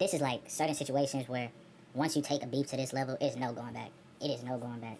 This is like certain situations where once you take a beef to this level, it's no going back. It is no going back.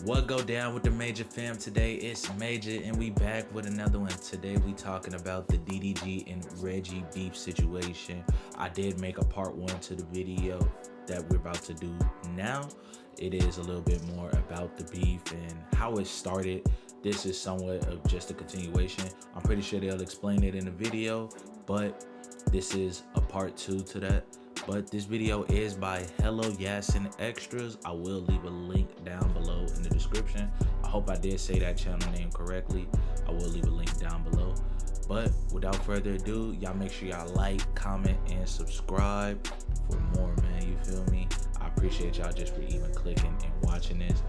What go down with the Major fam today? It's Major and we back with another one. Today we talking about the DDG and Reggie beef situation. I did make a part 1 to the video that we're about to do now. It is a little bit more about the beef and how it started. This is somewhat of just a continuation. I'm pretty sure they'll explain it in the video, but this is a part 2 to that. But this video is by Hello Yasin Extras. I will leave a link down below in the description. I hope I did say that channel name correctly. I will leave a link down below. But without further ado, y'all make sure y'all like, comment, and subscribe for more, man. You feel me? I appreciate y'all just for even clicking and watching this.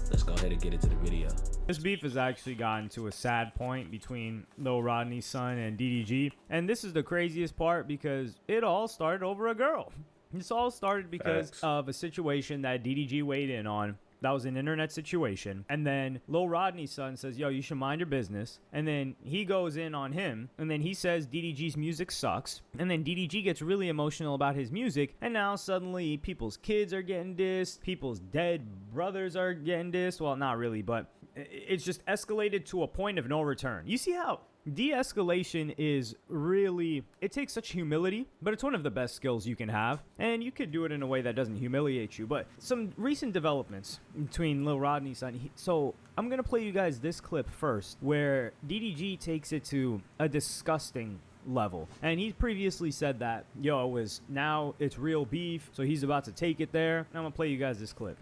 Let's go ahead and get into the video. This beef has actually gotten to a sad point between Lil Rodney's son and DDG. And this is the craziest part because it all started over a girl. This all started because of a situation that DDG weighed in on. That was an internet situation. And then Lil Rodney's son says, yo, you should mind your business. And then he goes in on him. And then he says DDG's music sucks. And then DDG gets really emotional about his music. And now suddenly people's kids are getting dissed. People's dead brothers are getting dissed. Well, not really, but it's just escalated to a point of no return. You see how de-escalation is really, it takes such humility, but it's one of the best skills you can have, and you could do it in a way that doesn't humiliate you. But some recent developments between Lil Rodney's son. So I'm gonna play you guys this clip first, where DDG takes it to a disgusting level, and he previously said that now it's real beef, so he's about to take it there. And I'm gonna play you guys this clip.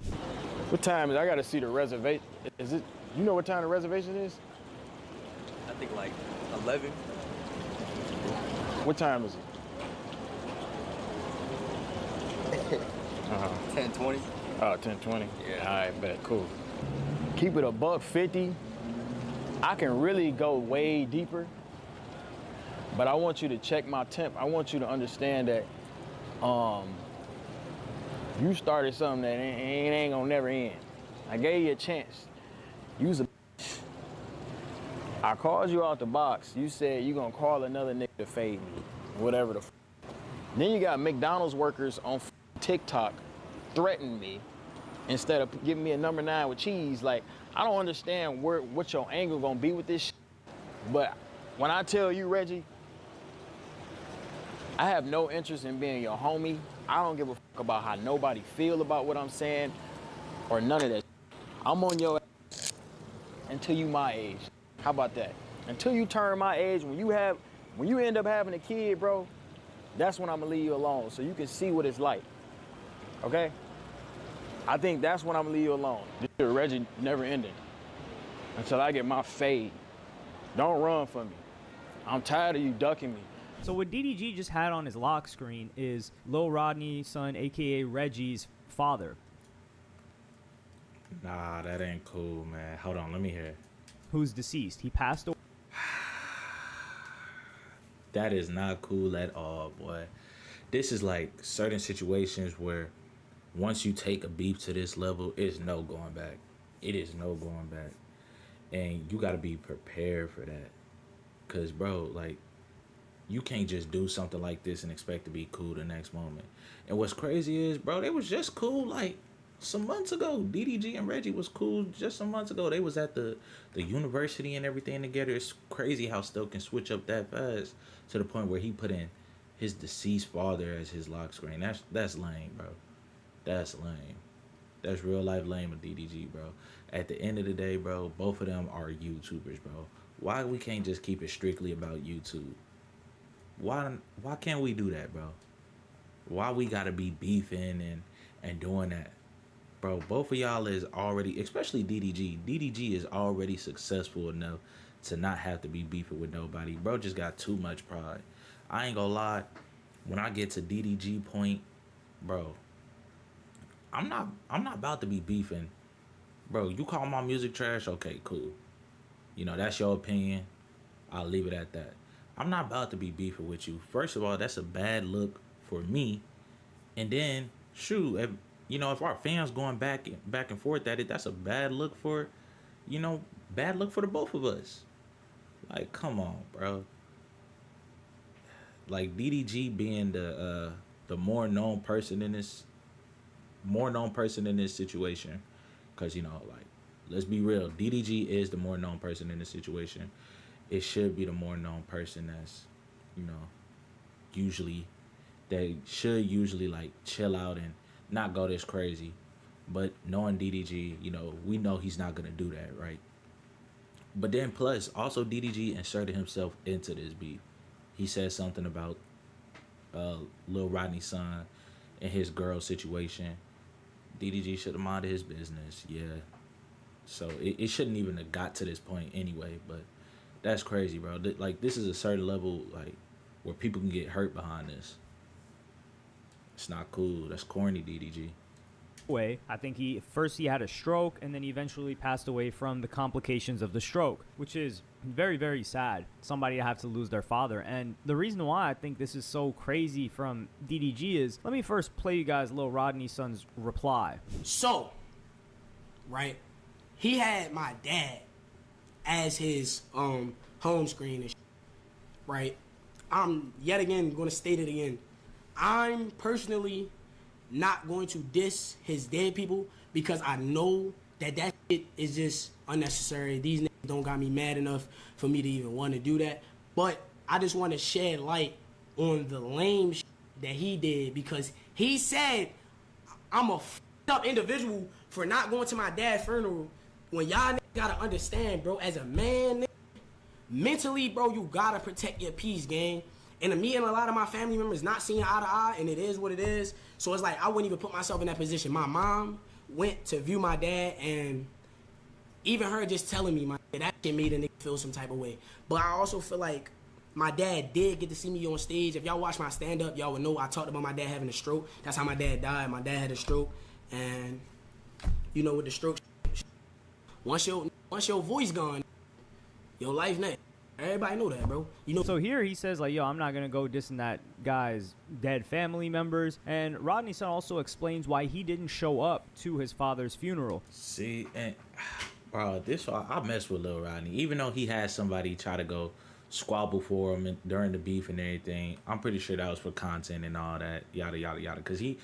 What time is? I gotta see the reservation. Is it? You know what time the reservation is? I think like 11. What time is it? 10:20. Oh, 10:20. Yeah. All right, bet. Cool. Keep it $150. I can really go way deeper, but I want you to check my temp. I want you to understand that you started something that ain't gonna never end. I gave you a chance. You's a bitch. I called you out the box. You said you gonna call another nigga to fade me, whatever the f. Then you got McDonald's workers on TikTok threatening me instead of giving me a number 9 with cheese. Like, I don't understand what your angle gonna be with this shit. But when I tell you, Reggie, I have no interest in being your homie. I don't give a fuck about how nobody feel about what I'm saying or none of that. I'm on your ass until you my age. How about that? Until you turn my age, when you end up having a kid, bro, that's when I'm gonna leave you alone so you can see what it's like. Okay? I think that's when I'm gonna leave you alone. This Reggie never ending until I get my fade. Don't run from me. I'm tired of you ducking me. So what DDG just had on his lock screen is Lil Rodney's son, aka Reggie's father. Nah, that ain't cool, man. Hold on, let me hear it. Who's deceased. He passed away. That is not cool at all, boy. This is like certain situations where once you take a beef to this level, it's no going back. It is no going back. And you got to be prepared for that. Because, bro, like, you can't just do something like this and expect to be cool the next moment. And what's crazy is, bro, they was just cool like some months ago. DDG and Reggie was cool just some months ago. They was at the university and everything together. It's crazy how stuff can switch up that fast to the point where he put in his deceased father as his lock screen. That's lame, bro. That's lame. That's real life lame of DDG, bro. At the end of the day, bro, both of them are YouTubers, bro. Why we can't just keep it strictly about YouTube? Why can't we do that, bro? Why we gotta be beefing and doing that? Bro, both of y'all is already, especially DDG. DDG is already successful enough to not have to be beefing with nobody. Bro just got too much pride. I ain't gonna lie. When I get to DDG point, bro, I'm not about to be beefing. Bro, you call my music trash? Okay, cool. You know, that's your opinion. I'll leave it at that. I'm not about to be beefing with you. First of all, that's a bad look for me. And then, shoot, if our fans going back and forth at it, that's a bad look for, bad look for the both of us. Like, come on, bro. Like DDG being the the more known person in this situation, because like, let's be real, DDG is the more known person in this situation. It should be the more known person that's, usually, they should usually like chill out and not go this crazy. But knowing DDG, we know he's not gonna do that, right? But then plus, also DDG inserted himself into this beef. He said something about Lil Rodney's son and his girl situation. DDG should have minded his business, yeah. So it shouldn't even have got to this point anyway, but that's crazy, bro. Like, this is a certain level, like, where people can get hurt behind this. It's not cool. That's corny, DDG. Way, I think he had a stroke, and then he eventually passed away from the complications of the stroke, which is very, very sad. Somebody to have to lose their father. And the reason why I think this is so crazy from DDG is, let me first play you guys Lil Rodney's son's reply. So, right, he had my dad as his home screen and shit, right? I'm yet again going to state it again. I'm personally not going to diss his dead people because I know that shit is just unnecessary. These niggas don't got me mad enough for me to even want to do that. But I just want to shed light on the lame shit that he did, because he said I'm a f***ed up individual for not going to my dad's funeral, when y'all niggas gotta understand, bro, as a man, nigga, mentally, bro, you gotta protect your peace, gang. And me and a lot of my family members not seeing eye to eye, and it is what it is. So it's like, I wouldn't even put myself in that position. My mom went to view my dad, and even her just telling me, that shit made a nigga feel some type of way. But I also feel like my dad did get to see me on stage. If y'all watch my stand-up, y'all would know I talked about my dad having a stroke. That's how my dad died. My dad had a stroke. And, with the stroke, once your voice gone, your life next. Everybody know that, bro. So here he says, like, yo, I'm not going to go dissing that guy's dead family members. And Rodney's son also explains why he didn't show up to his father's funeral. See, and, bro, I mess with Lil Rodney. Even though he had somebody try to go squabble for him during the beef and everything, I'm pretty sure that was for content and all that, yada, yada, yada. Because he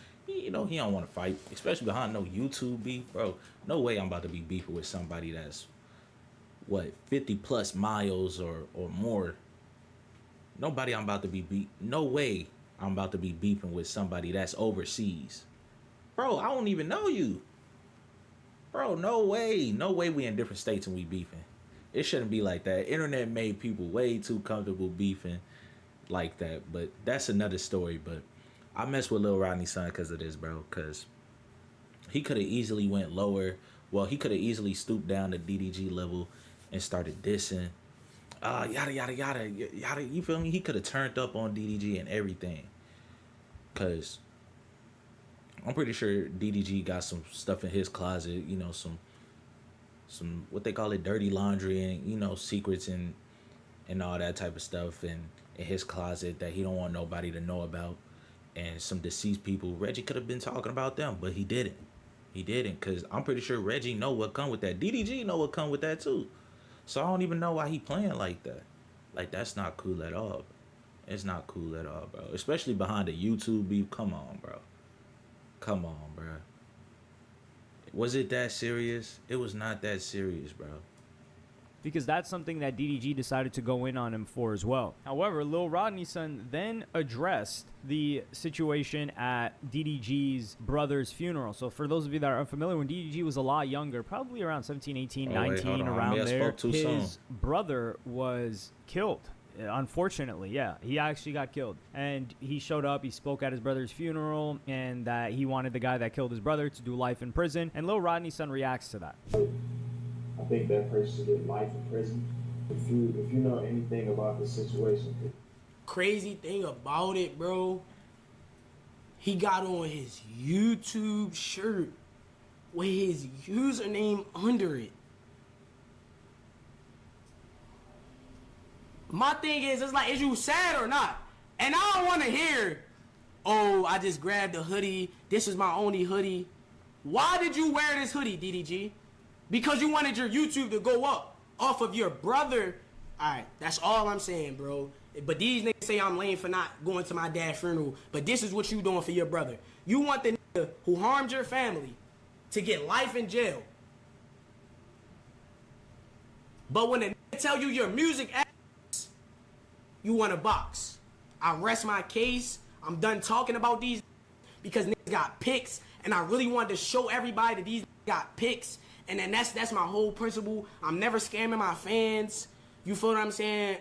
don't want to fight, especially behind no YouTube beef, bro. No way I'm about to be beefing with somebody that's 50 plus miles or more. No way I'm about to be beefing with somebody that's overseas. Bro, I don't even know you. Bro, no way we in different states and we beefing. It shouldn't be like that. Internet made people way too comfortable beefing like that, but that's another story. But I mess with Lil Rodney's son because of this, bro, because he could have easily went lower. Well, he could have easily stooped down to DDG level and started dissing, yada, yada, yada, yada, you feel me? He could have turned up on DDG and everything. Because I'm pretty sure DDG got some stuff in his closet, some what they call it, dirty laundry and, secrets and all that type of stuff in his closet that he don't want nobody to know about. And some deceased people, Reggie could have been talking about them, but he didn't. He didn't, because I'm pretty sure Reggie know what come with that. DDG know what come with that too. So I don't even know why he playing like that. Like, that's not cool at all. It's not cool at all, bro. Especially behind the YouTube beef. Come on, bro. Come on, bro. Was it that serious? It was not that serious, bro. Because that's something that DDG decided to go in on him for as well. However, Lil Rodney's son then addressed the situation at DDG's brother's funeral. So for those of you that are unfamiliar, when DDG was a lot younger, probably around 17, 18, 19, around there, his brother was killed. Unfortunately, yeah, he actually got killed. And he showed up, he spoke at his brother's funeral, and that he wanted the guy that killed his brother to do life in prison. And Lil Rodney's son reacts to that. I think that person should get life in prison. If you know anything about the situation. Crazy thing about it, bro, he got on his YouTube shirt with his username under it. My thing is, it's like, is you sad or not? And I don't want to hear, oh, I just grabbed a hoodie. This is my only hoodie. Why did you wear this hoodie, DDG? Because you wanted your YouTube to go up off of your brother. All right, that's all I'm saying, bro. But these niggas say I'm lame for not going to my dad's funeral. But this is what you doing for your brother. You want the nigga who harmed your family to get life in jail. But when the nigga tell you your music ass, you want a box. I rest my case. I'm done talking about these because niggas got pics, and I really wanted to show everybody that these got pics. And then that's my whole principle. I'm never scamming my fans. You feel what I'm saying?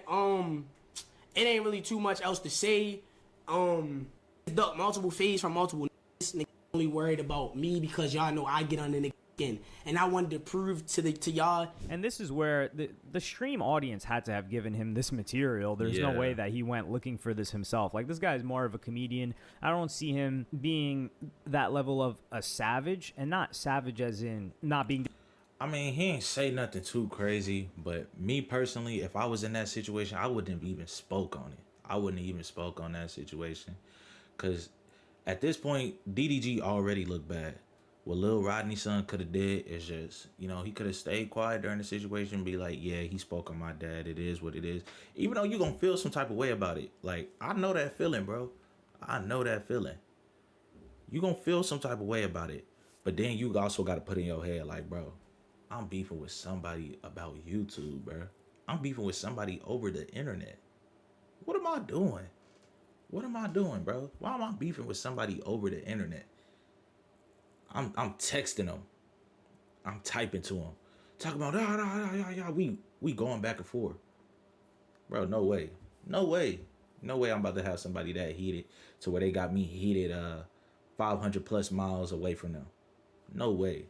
It ain't really too much else to say. Multiple fades from multiple niggas only worried about me because y'all know I get under the skin. And I wanted to prove to y'all. And this is where the stream audience had to have given him this material. There's no way that he went looking for this himself. Like, this guy is more of a comedian. I don't see him being that level of a savage, and not savage as in not being... I mean, he ain't say nothing too crazy, but me personally, if I was in that situation, I wouldn't have even spoke on it. I wouldn't have even spoke on that situation. Because at this point, DDG already looked bad. What Lil Rodney's son could have did is just, you know, he could have stayed quiet during the situation and be like, yeah, he spoke on my dad. It is what it is. Even though you're going to feel some type of way about it. Like, I know that feeling, bro. I know that feeling. You're going to feel some type of way about it. But then you also got to put in your head, like, bro, I'm beefing with somebody about YouTube, bro. I'm beefing with somebody over the internet. What am I doing? What am I doing, bro? Why am I beefing with somebody over the internet? I'm texting them. I'm typing to them. Talking about, we going back and forth. Bro, no way. No way. No way I'm about to have somebody that heated to where they got me heated 500 plus miles away from them. No way.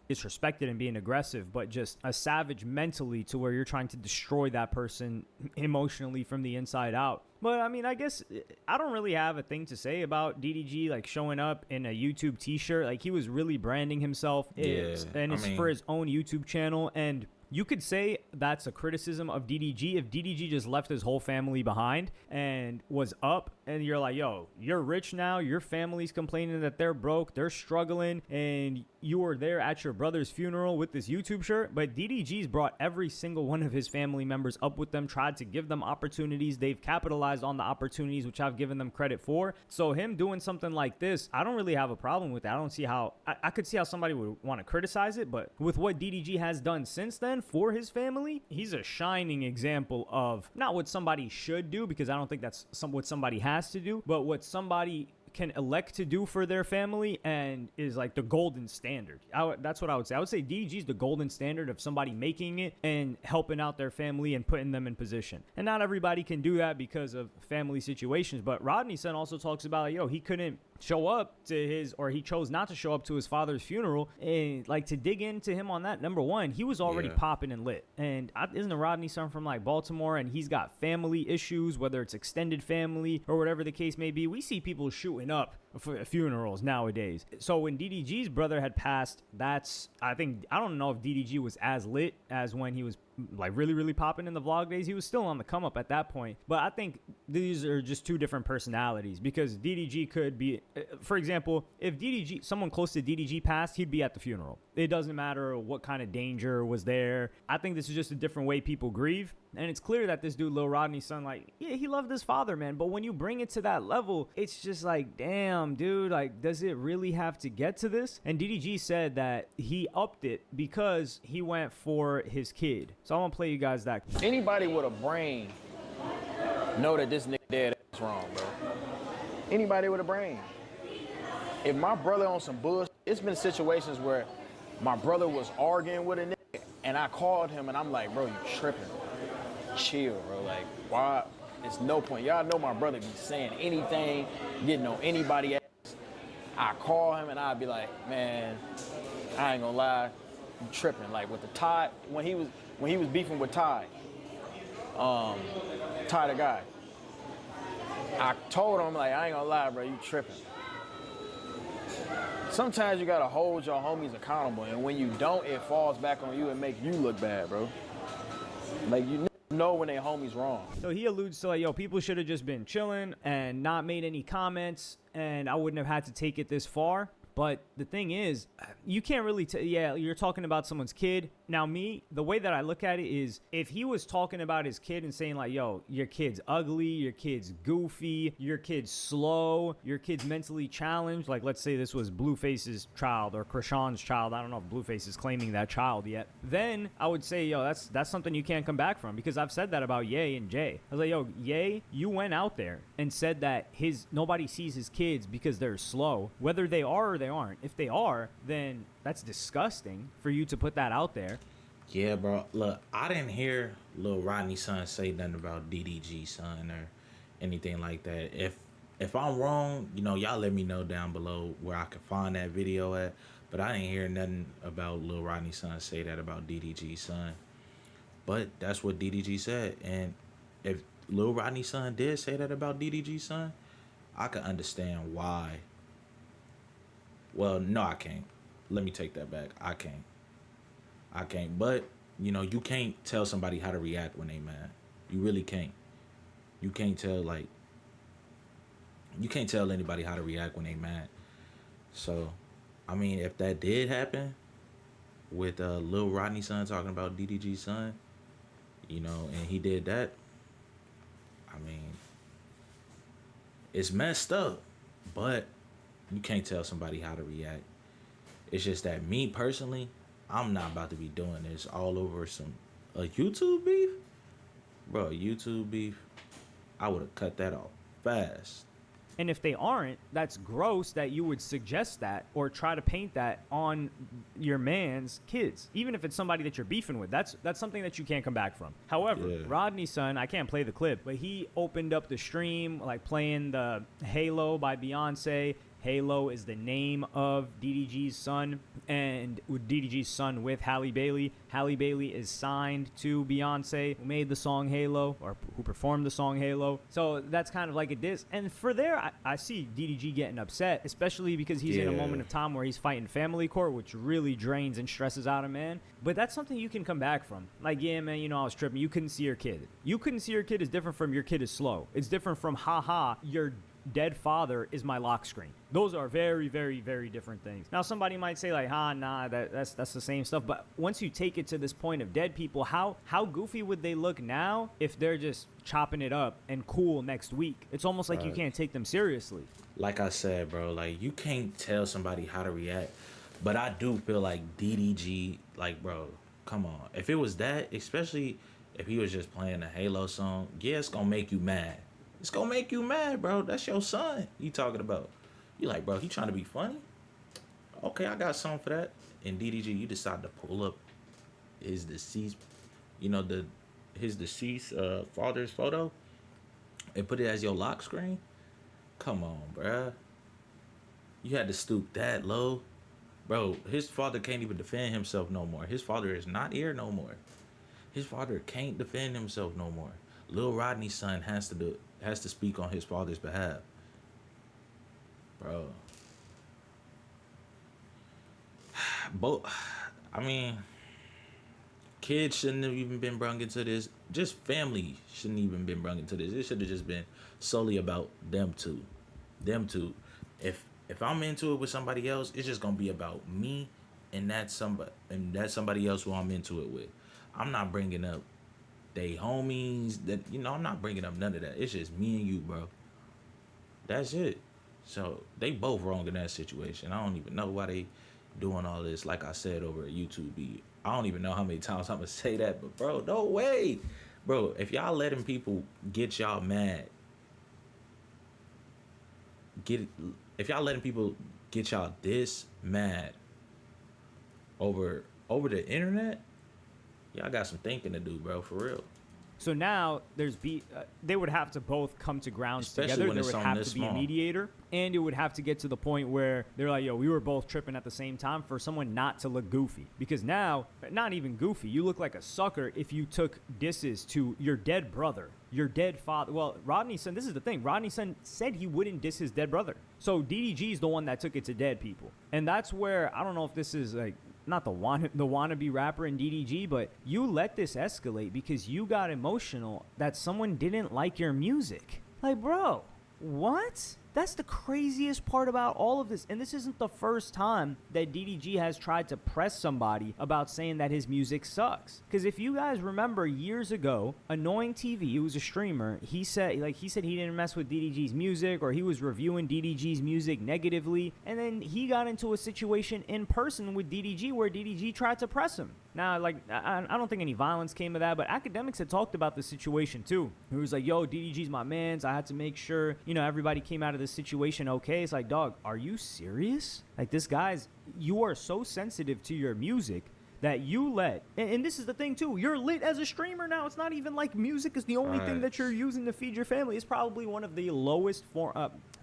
Disrespected and being aggressive, but just a savage mentally to where you're trying to destroy that person emotionally from the inside out. But I mean, I guess I don't really have a thing to say about DDG like showing up in a YouTube t-shirt. Like, he was really branding himself. It's for his own YouTube channel, and you could say that's a criticism of DDG if DDG just left his whole family behind and was up, and you're like, yo, you're rich now, your family's complaining that they're broke, they're struggling, and you were there at your brother's funeral with this YouTube shirt. But DDG's brought every single one of his family members up with them, tried to give them opportunities. They've capitalized on the opportunities, which I've given them credit for. So him doing something like this, I don't really have a problem with that. I don't see how, I could see how somebody would want to criticize it, but with what DDG has done since then for his family, he's a shining example of not what somebody should do, because I don't think that's what somebody has to do, but what somebody can elect to do for their family, and is like the golden standard. That's what I would say. I would say DDG's the golden standard of somebody making it and helping out their family and putting them in position. And not everybody can do that because of family situations. But Rodney's son also talks about, like, yo, he couldn't show up to his, or he chose not to show up to his father's funeral. And like, to dig into him on that, number one, he was already popping and lit. And isn't Rodney's son from like Baltimore, and he's got family issues, whether it's extended family or whatever the case may be. We see people shooting up for funerals nowadays. So when DDG's brother had passed, I don't know if DDG was as lit as when he was like really, really popping in the vlog days. He was still on the come up at that point. But I think these are just two different personalities, because DDG could be, for example, if someone close to DDG passed, he'd be at the funeral. It doesn't matter what kind of danger was there. I think this is just a different way people grieve. And it's clear that this dude, Lil Rodney's son, like, yeah, he loved his father, man. But when you bring it to that level, it's just like, damn, dude, like, does it really have to get to this? And DDG said that he upped it because he went for his kid. So I want to play you guys that. Anybody with a brain know that this nigga dead ass wrong, bro. Anybody with a brain. If my brother on some bullshit, it's been situations where my brother was arguing with a nigga, and I called him, and I'm like, bro, you tripping. Chill, bro. Like, why? It's no point. Y'all know my brother be saying anything, getting on anybody else. I call him, and I'd be like, man, I ain't gonna lie, you tripping. Like with the Ty, when he was beefing with Ty, Ty the guy. I told him, like, I ain't gonna lie, bro, you tripping. Sometimes you gotta hold your homies accountable, and when you don't, it falls back on you and make you look bad, bro. Like, you know when they homies wrong. So he alludes to, like, yo, people should have just been chilling and not made any comments, and I wouldn't have had to take it this far. But the thing is, you can't really yeah, you're talking about someone's kid. Now me, the way that I look at it is, if he was talking about his kid and saying like, yo, your kid's ugly, your kid's goofy, your kid's slow, your kid's mentally challenged, like let's say this was Blueface's child or Krishan's child, I don't know if Blueface is claiming that child yet, then I would say, yo, that's something you can't come back from, because I've said that about Ye and Jay. I was like, yo, Ye, you went out there and said that nobody sees his kids because they're slow, whether they are or they aren't. If they are, then that's disgusting for you to put that out there. Yeah, bro. Look, I didn't hear Lil Rodney's son say nothing about DDG's son or anything like that. If I'm wrong, you know, y'all let me know down below where I can find that video at. But I didn't hear nothing about Lil Rodney's son say that about DDG's son. But that's what DDG said. And if Lil Rodney's son did say that about DDG's son, I can understand why. Well, no, I can't. Let me take that back. I can't. But, you know, you can't tell somebody how to react when they mad. You really can't. You can't tell anybody how to react when they mad. So, I mean, if that did happen with Lil Rodney's son talking about DDG's son, you know, and he did that, I mean, it's messed up, but you can't tell somebody how to react. It's just that me personally, I'm not about to be doing this all over a YouTube beef. Bro, YouTube beef, I would have cut that off fast. And if they aren't, that's gross that you would suggest that or try to paint that on your man's kids. Even if it's somebody that you're beefing with, that's something that you can't come back from. However, Yeah. Rodney's son, I can't play the clip, but he opened up the stream like playing the Halo by Beyonce. Halo is the name of DDG's son, and DDG's son with Halle Bailey. Halle Bailey is signed to Beyonce, who made the song Halo, or who performed the song Halo. So that's kind of like a diss. And for there, I see DDG getting upset, especially because he's in a moment of time where he's fighting family court, which really drains and stresses out a man. But that's something you can come back from. Like, yeah, man, you know, I was tripping. You couldn't see your kid. You couldn't see your kid is different from your kid is slow. It's different from, haha, your dead father is my lock screen. Those are very, very, very different things. Now, somebody might say like, nah, that's the same stuff. But once you take it to this point of dead people, how goofy would they look now if they're just chopping it up and cool next week? It's almost like you can't take them seriously. Like I said, bro, like you can't tell somebody how to react. But I do feel like DDG, like, bro, come on. If it was that, especially if he was just playing a Halo song, yeah, it's gonna make you mad. It's gonna make you mad, bro. That's your son you talking about. You like, bro, he trying to be funny? Okay, I got something for that. And DDG, you decide to pull up his deceased, you know, his deceased father's photo and put it as your lock screen? Come on, bruh. You had to stoop that low. Bro, his father can't even defend himself no more. His father is not here no more. His father can't defend himself no more. Lil Rodney's son has to speak on his father's behalf. Bro. I mean, kids shouldn't have even been brung into this. Just family shouldn't even been brung into this. It should have just been solely about them two. Them two. If I'm into it with somebody else, it's just gonna be about me and that somebody else who I'm into it with. I'm not bringing up they homies, that, you know, I'm not bringing up none of that. It's just me and you, bro. That's it. So they both wrong in that situation. I don't even know why they doing all this. Like I said over at YouTube, I don't even know how many times I'm gonna say that, but bro, no way, bro. If y'all letting people get y'all mad, if y'all letting people get y'all this mad over the internet, y'all got some thinking to do, bro, for real. So now they would have to both come to grounds Especially together. when There it's would on have this to be a small. mediator, and it would have to get to the point where they're like, yo, we were both tripping at the same time, for someone not to look goofy. Because now, not even goofy, you look like a sucker if you took disses to your dead brother, your dead father. Well, Rodney's son, this is the thing. Rodney's son said he wouldn't diss his dead brother. So DDG is the one that took it to dead people. And that's where, I don't know if this is like, not the wannabe rapper in DDG, but you let this escalate because you got emotional that someone didn't like your music. Like, bro, what? That's the craziest part about all of this. And this isn't the first time that DDG has tried to press somebody about saying that his music sucks. Because if you guys remember years ago, Annoying TV, who was a streamer, he said he didn't mess with DDG's music, or he was reviewing DDG's music negatively. And then he got into a situation in person with DDG where DDG tried to press him. Now, like, I don't think any violence came of that, but academics had talked about the situation too. He was like, yo, DDG's my mans. I had to make sure, everybody came out of this situation okay. It's like, dog, are you serious? Like, you are so sensitive to your music that you let, and this is the thing too, you're lit as a streamer now. It's not even like music is the only thing that you're using to feed your family. It's probably one of the lowest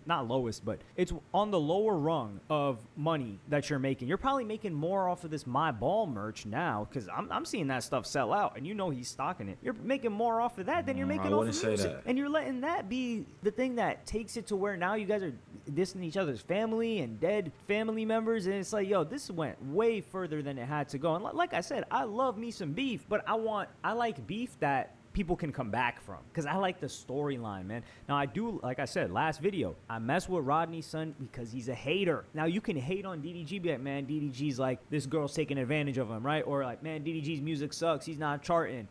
not lowest, but it's on the lower rung of money that you're making. You're probably making more off of this My Ball merch now, because I'm seeing that stuff sell out, and he's stocking it. You're making more off of that than you're making off of music. And you're letting that be the thing that takes it to where now you guys are dissing each other's family and dead family members, and it's like, yo, this went way further than it had to go. And like I said, I love me some beef, but I like beef that people can come back from, because I like the storyline, man. Now, I do, like I said, last video, I mess with Rodney's son because he's a hater. Now, you can hate on DDG, be like, man, DDG's like, this girl's taking advantage of him, right? Or like, man, DDG's music sucks, he's not charting.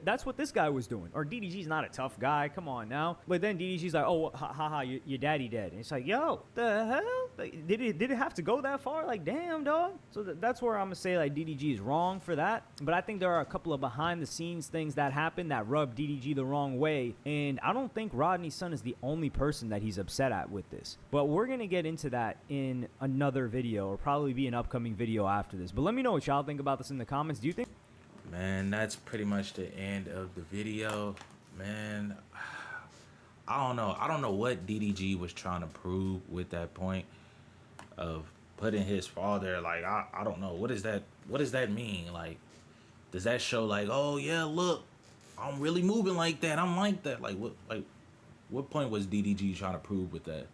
That's what this guy was doing. Or DDG's not a tough guy, come on now. But then DDG's like, oh, haha, your daddy dead. And it's like, yo, the hell? Like, did it have to go that far? Like, damn, dog. So that's where I'm gonna say, like, DDG is wrong for that. But I think there are a couple of behind the scenes things that happen that rub DDG the wrong way, and I don't think Rodney's son is the only person that he's upset at with this. But we're gonna get into that in another video, or probably be an upcoming video after this. But let me know what y'all think about this in the comments. Do you think? Man, that's pretty much the end of the video, man. I don't know what DDG was trying to prove with that point of putting his father, like, I don't know, what does that mean? Like, does that show like, oh yeah, look, I'm really moving like that, I'm like that? Like, what point was DDG trying to prove with that?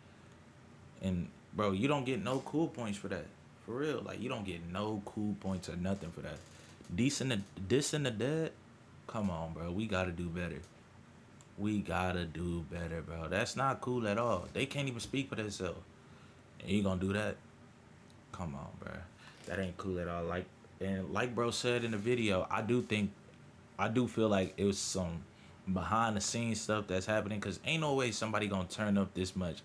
And bro, you don't get no cool points for that, for real. Like, you don't get no cool points or nothing for that. Dissing the dead, come on, bro, we gotta do better. We gotta do better, bro. That's not cool at all. They can't even speak for themselves, and you gonna do that? Come on, bro. That ain't cool at all. Like bro said in the video, I do feel like it was some behind the scenes stuff that's happening, because ain't no way somebody gonna turn up this much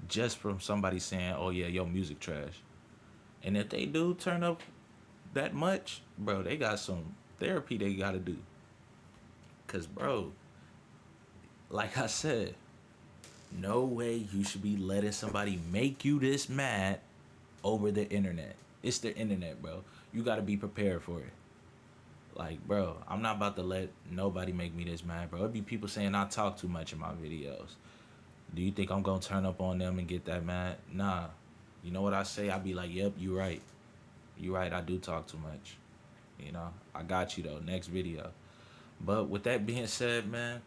just from somebody saying, oh yeah, your music trash. And if they do turn up that much, bro, they got some therapy they gotta do. Because, bro, like I said, no way you should be letting somebody make you this mad over the internet. It's the internet, bro. You gotta be prepared for it. Like, bro, I'm not about to let nobody make me this mad, bro. It'd be people saying I talk too much in my videos. Do you think I'm gonna turn up on them and get that mad? Nah. You know what I say? I be like, yep, you right. You right, I do talk too much. I got you though, next video. But with that being said, man,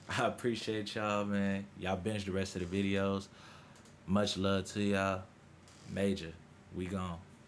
I appreciate y'all, man. Y'all binge the rest of the videos. Much love to y'all. Major, we gone.